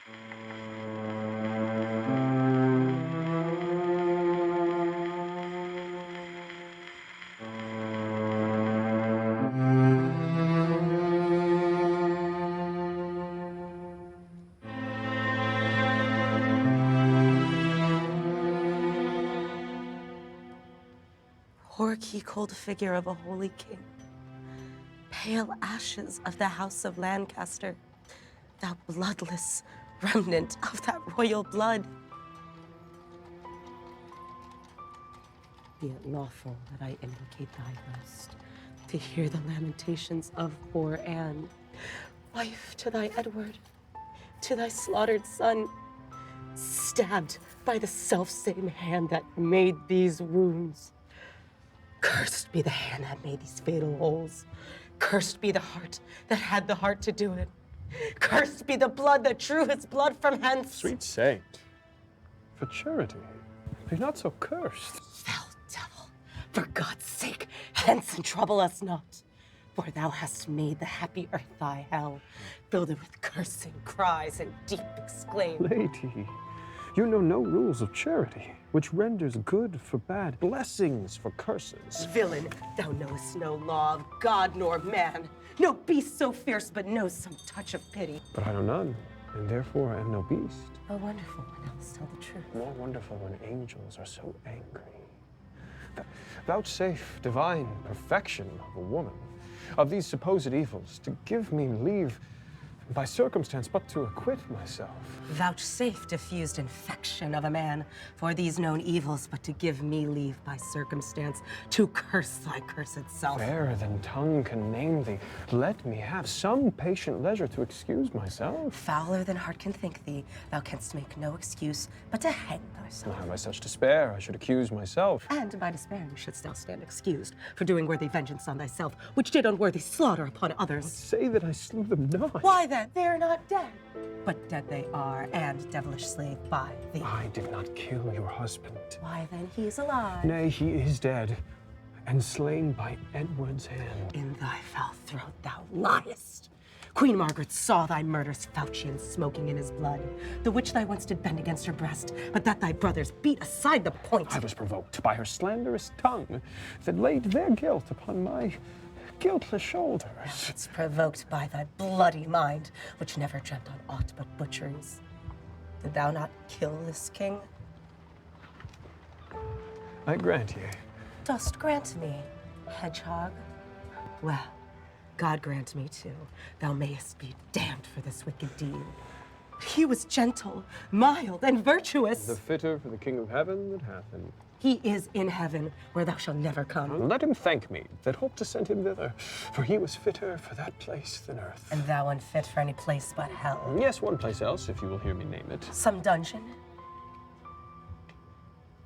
Poor key-cold figure of a holy king, pale ashes of the house of Lancaster, thou bloodless remnant of that royal blood. Be it lawful that I implicate thy rest, to hear the lamentations of poor Anne, wife to thy Edward, to thy slaughtered son, stabbed by the selfsame hand that made these wounds. Cursed be the hand that made these fatal holes. Cursed be the heart that had the heart to do it. Cursed be the blood that drew his blood from hence. Sweet saint, for charity, be not so cursed. Foul devil, for God's sake, hence and trouble us not. For thou hast made the happy earth thy hell, filled it with cursing cries and deep exclaim. Lady, you know no rules of charity, which renders good for bad, blessings for curses. Villain, thou knowest no law of God nor man. No beast so fierce but knows some touch of pity. But I know none, and therefore am no beast. A wonderful one else tell the truth. More wonderful when angels are so angry. Vouchsafe divine perfection of a woman, of these supposed evils, to give me leave by circumstance but to acquit myself. Vouchsafe diffused infection of a man for these known evils, but to give me leave by circumstance to curse thy cursed self. Fairer than tongue can name thee, let me have some patient leisure to excuse myself. Fouler than heart can think thee, thou canst make no excuse but to hang thyself. Now by such despair I should accuse myself. And by despair shouldst thou stand excused for doing worthy vengeance on thyself, which did unworthy slaughter upon others. Say that I slew them not. Why then, they're not dead. But dead they are, and devilish slave by thee. I did not kill your husband. Why then, he's alive. Nay, he is dead, and slain by Edward's hand. In thy foul throat thou liest. Queen Margaret saw thy murderous falchion smoking in his blood, the which thy once did bend against her breast, but that thy brothers beat aside the point. I was provoked by her slanderous tongue, that laid their guilt upon my guiltless shoulders. It's provoked by thy bloody mind, which never dreamt on aught but butcheries. Did thou not kill this king? I grant ye. Dost grant me, hedgehog? Well, God grant me too. Thou mayest be damned for this wicked deed. He was gentle, mild, and virtuous. The fitter for the King of Heaven that hath him. He is in heaven, where thou shalt never come. Let him thank me that hope to send him thither, for he was fitter for that place than earth. And thou unfit for any place but hell. Yes, one place else, if you will hear me name it. Some dungeon?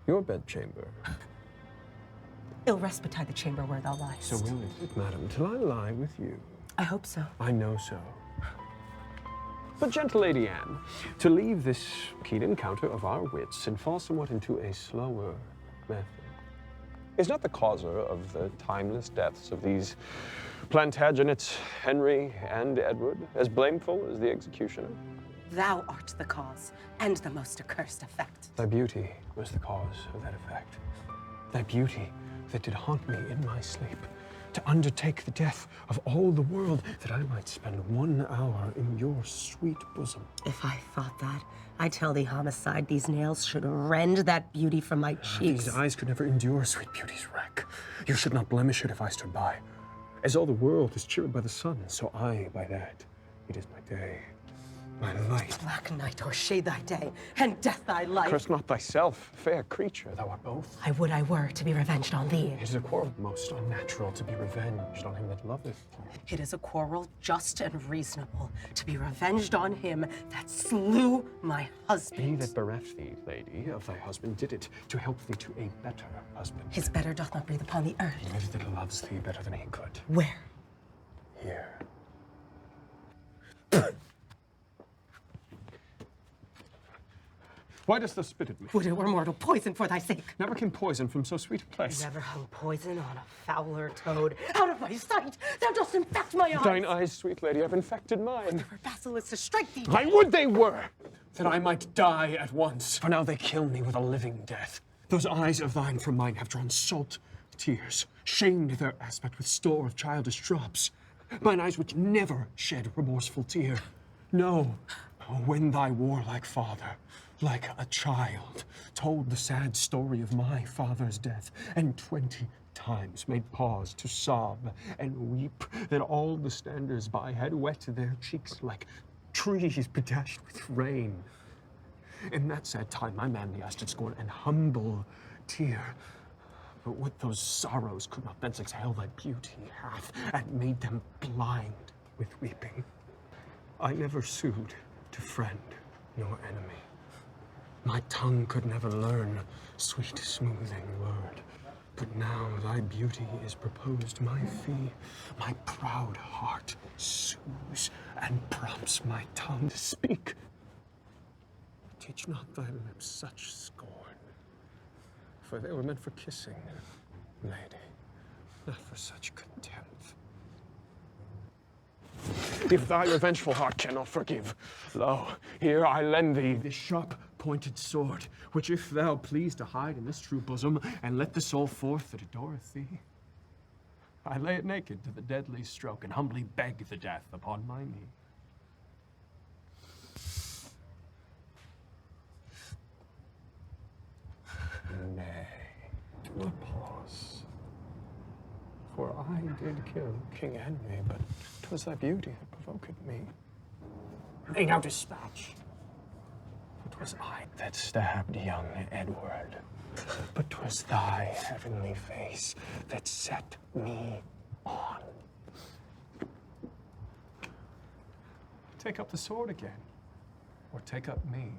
Your bedchamber. Ill rest betide the chamber where thou liest. So will it, madam, till I lie with you. I hope so. I know so. But, gentle Lady Anne, to leave this keen encounter of our wits and fall somewhat into a slower method, is not the causer of the timeless deaths of these Plantagenets, Henry and Edward, as blameful as the executioner? Thou art the cause, and the most accursed effect. Thy beauty was the cause of that effect. Thy beauty that did haunt me in my sleep, to undertake the death of all the world, that I might spend 1 hour in your sweet bosom. If I thought that, I tell thee, homicide, these nails should rend that beauty from my cheeks. These eyes could never endure sweet beauty's wreck. You should not blemish it if I stood by. As all the world is cheered by the sun, so I by that. It is my day, my light. Black night o'ershade thy day, and death thy life. Curse not thyself, fair creature, thou art both. I would I were to be revenged on thee. It is a quarrel most unnatural to be revenged on him that loveth you. It is a quarrel just and reasonable to be revenged on him that slew my husband. He that bereft thee, lady, of thy husband did it to help thee to a better husband. His better doth not breathe upon the earth. He lived that loves thee better than he could. Where? Here. Why dost thou spit at me? Would it were mortal poison for thy sake. Never came poison from so sweet a place. Never hung poison on a fouler toad. Out of my sight! Thou dost infect my eyes! Thine eyes, sweet lady, have infected mine. For basilisks to strike thee! I would they were, that I might die at once. For now they kill me with a living death. Those eyes of thine from mine have drawn salt tears, shamed their aspect with store of childish drops. Mine eyes which never shed remorseful tear. No, when thy warlike father, like a child, told the sad story of my father's death, and 20 times made pause to sob and weep, that all the standers by had wet their cheeks like trees bedashed with rain. In that sad time my manly eyes did scorn an humble tear, but what those sorrows could not thence exhale thy beauty hath, and made them blind with weeping. I never sued to friend nor enemy. My tongue could never learn sweet smoothing word. But now thy beauty is proposed my fee. My proud heart sues and prompts my tongue to speak. Teach not thy lips such scorn, for they were meant for kissing, lady, not for such contempt. If thy revengeful heart cannot forgive, lo, here I lend thee this sharp-pointed sword, which if thou please to hide in this true bosom, and let the soul forth that adoreth thee, I lay it naked to the deadly stroke, and humbly beg the death upon my knee. Nay, do a pause. For I did kill King Henry, but 'twas thy beauty that provoked me. Nay, now dispatch. For 'twas I that stabbed young Edward, but 'twas thy heavenly face that set me on. Take up the sword again, or take up me.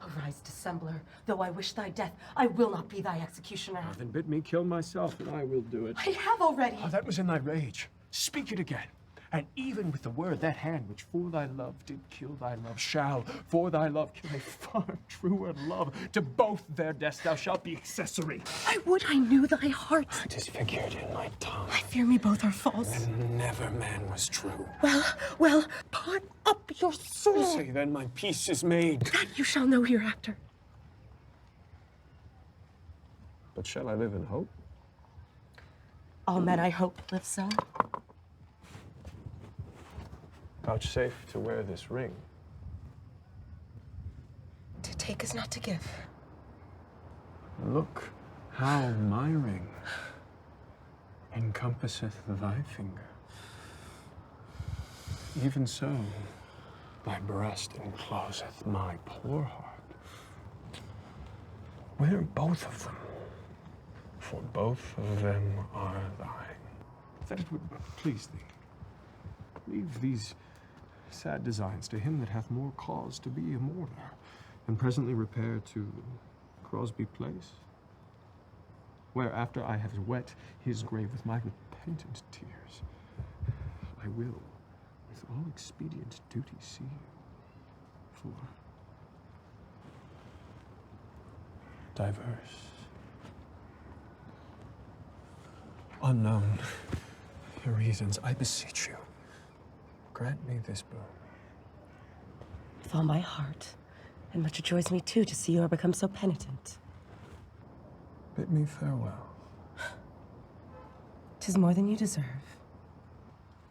Arise, dissembler. Though I wish thy death, I will not be thy executioner. Then bid me kill myself, and I will do it. I have already. Oh, that was in thy rage. Speak it again. And even with the word, that hand which for thy love did kill thy love shall, for thy love, kill a far truer love. To both their deaths thou shalt be accessory. I would I knew thy heart. Disfigured in my tongue. I fear me both are false. And never man was true. Well, part up your soul. Say then my peace is made. That you shall know hereafter. But shall I live in hope? All men I hope live so. Vouchsafe to wear this ring. To take is not to give. Look how my ring encompasseth thy finger. Even so, thy breast encloseth my poor heart. Wear both of them, for both of them are thine. That it would please thee, leave these sad designs to him that hath more cause to be a mourner, and presently repair to Crosby Place, where after I have wet his grave with my repentant tears, I will with all expedient duty see you, for diverse, unknown reasons, I beseech you, grant me this boon. With all my heart, and much it joys me too to see you are become so penitent. Bid me farewell. 'Tis more than you deserve.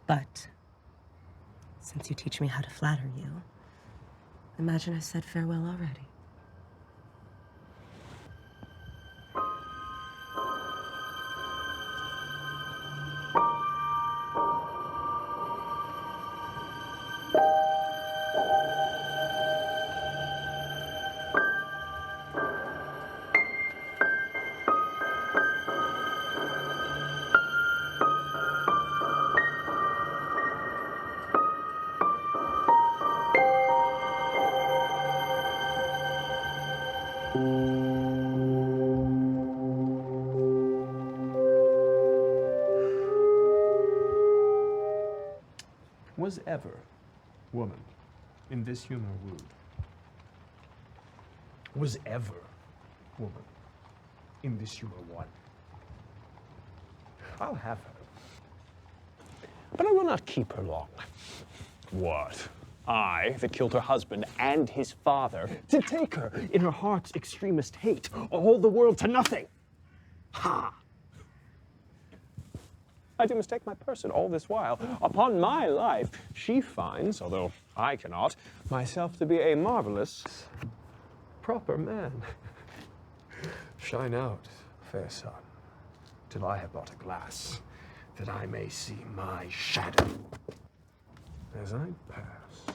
But since you teach me how to flatter you, imagine I said farewell already. Was ever woman in this human wooed? was ever woman in this you are one. I'll have her. But I will not keep her long. What? I, that killed her husband and his father, to take her in her heart's extremest hate, all the world to nothing. Ha! I do mistake my person all this while. Upon my life, she finds, although I cannot, myself to be a marvelous, proper man. Shine out, fair sun, till I have bought a glass, that I may see my shadow as I pass.